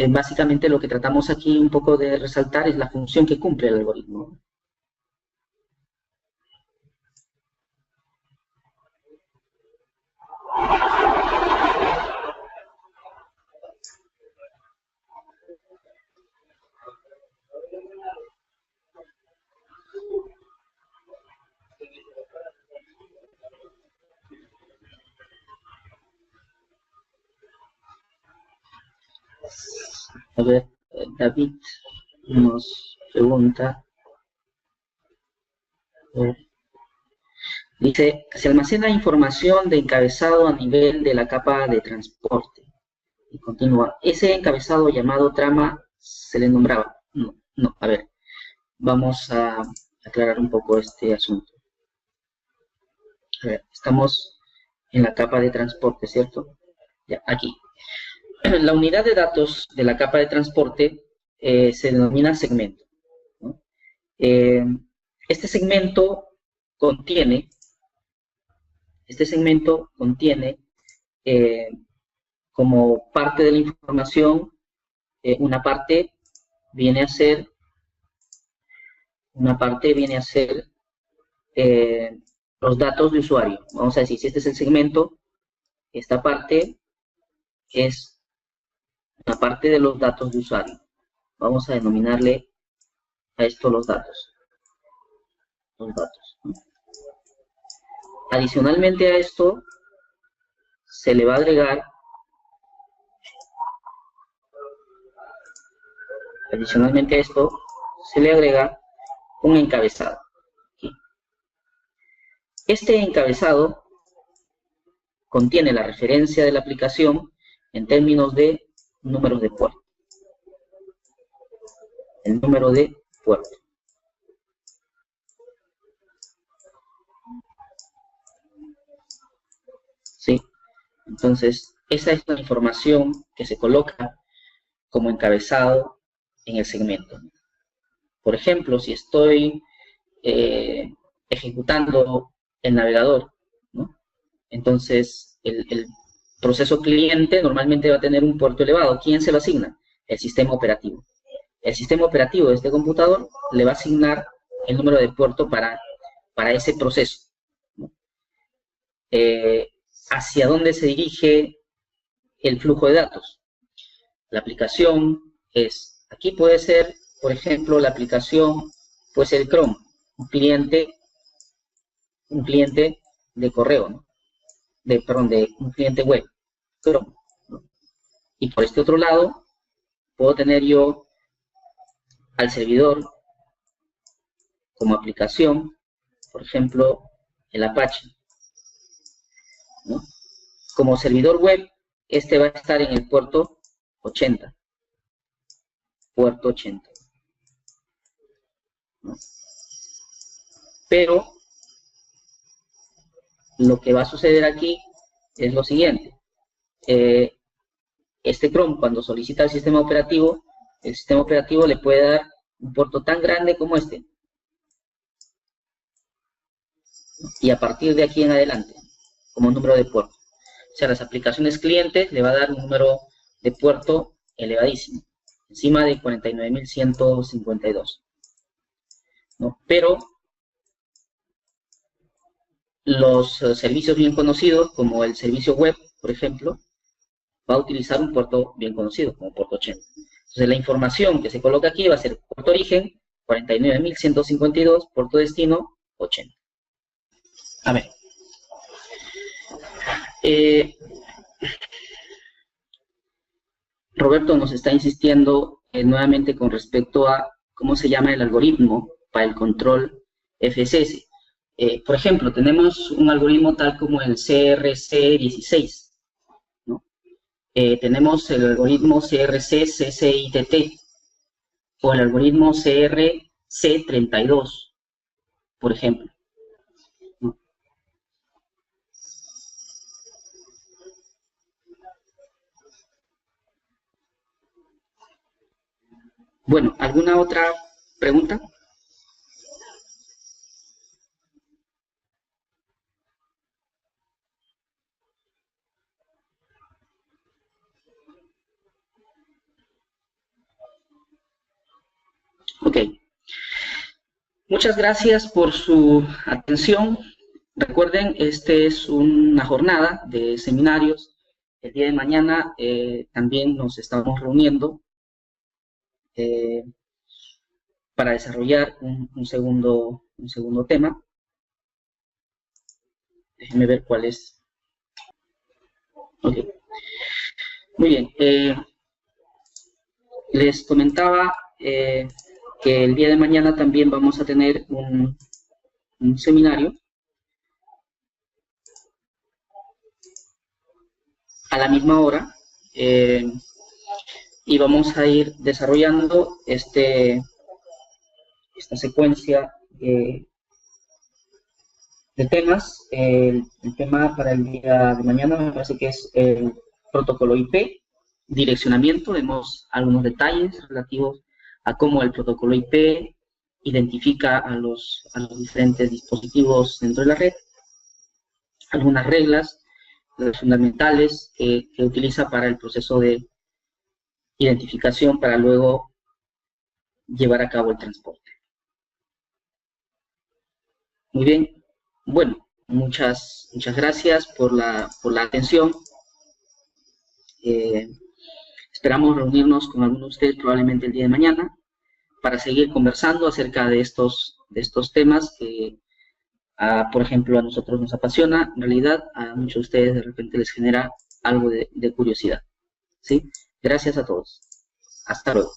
Básicamente lo que tratamos aquí un poco de resaltar es la función que cumple el algoritmo. A ver, David nos pregunta, dice, se almacena información de encabezado a nivel de la capa de transporte. Y continúa, ese encabezado llamado trama se le nombraba. No, a ver, vamos a aclarar un poco este asunto. A ver, estamos en la capa de transporte, ¿cierto? Ya, aquí. La unidad de datos de la capa de transporte se denomina segmento, ¿no? Este segmento contiene como parte de la información, una parte viene a ser los datos de usuario. Vamos a decir, si este es el segmento, esta parte es una parte de los datos de usuario. Vamos a denominarle a esto los datos. Adicionalmente a esto, se le va a agregar un encabezado. Aquí. Este encabezado contiene la referencia de la aplicación en términos de números de puerto. El número de puerto. ¿Sí? Entonces, esa es la información que se coloca como encabezado en el segmento. Por ejemplo, si estoy ejecutando el navegador, ¿no? Entonces el proceso cliente normalmente va a tener un puerto elevado. ¿Quién se lo asigna? El sistema operativo. El sistema operativo de este computador le va a asignar el número de puerto para ese proceso, ¿no? ¿Hacia dónde se dirige el flujo de datos? La aplicación es, aquí puede ser, por ejemplo, la aplicación puede ser el Chrome, un cliente de correo, ¿no? Un cliente web, Chrome, ¿no? Y por este otro lado, puedo tener yo al servidor como aplicación, por ejemplo, el Apache, ¿no? Como servidor web, este va a estar en el puerto 80. Puerto 80. ¿No? Pero lo que va a suceder aquí es lo siguiente. Este Chrome, cuando solicita el sistema operativo le puede dar un puerto tan grande como este. Y a partir de aquí en adelante, como número de puerto. O sea, las aplicaciones clientes le va a dar un número de puerto elevadísimo, encima de 49.152. ¿No? Pero los servicios bien conocidos, como el servicio web, por ejemplo, va a utilizar un puerto bien conocido, como puerto 80. Entonces, la información que se coloca aquí va a ser puerto origen, 49.152, puerto destino, 80. A ver. Roberto nos está insistiendo nuevamente con respecto a cómo se llama el algoritmo para el control FSS. Por ejemplo, tenemos un algoritmo tal como el CRC16, ¿no? Tenemos el algoritmo CRC-CCITT o el algoritmo CRC32, por ejemplo, ¿no? Bueno, ¿alguna otra pregunta? Ok. Muchas gracias por su atención. Recuerden, este es una jornada de seminarios. El día de mañana también nos estamos reuniendo para desarrollar un segundo tema. Déjenme ver cuál es. Ok. Muy bien. Les comentaba que el día de mañana también vamos a tener un seminario a la misma hora y vamos a ir desarrollando esta secuencia de temas. El tema para el día de mañana me parece que es el protocolo IP, direccionamiento. Vemos algunos detalles relativos a cómo el protocolo IP identifica a los diferentes dispositivos dentro de la red, algunas reglas fundamentales que utiliza para el proceso de identificación para luego llevar a cabo el transporte. Muy bien, bueno, muchas gracias por la atención. Esperamos reunirnos con algunos de ustedes probablemente el día de mañana para seguir conversando acerca de estos temas que, por ejemplo, a nosotros nos apasiona. En realidad, a muchos de ustedes de repente les genera algo de curiosidad. ¿Sí? Gracias a todos. Hasta luego.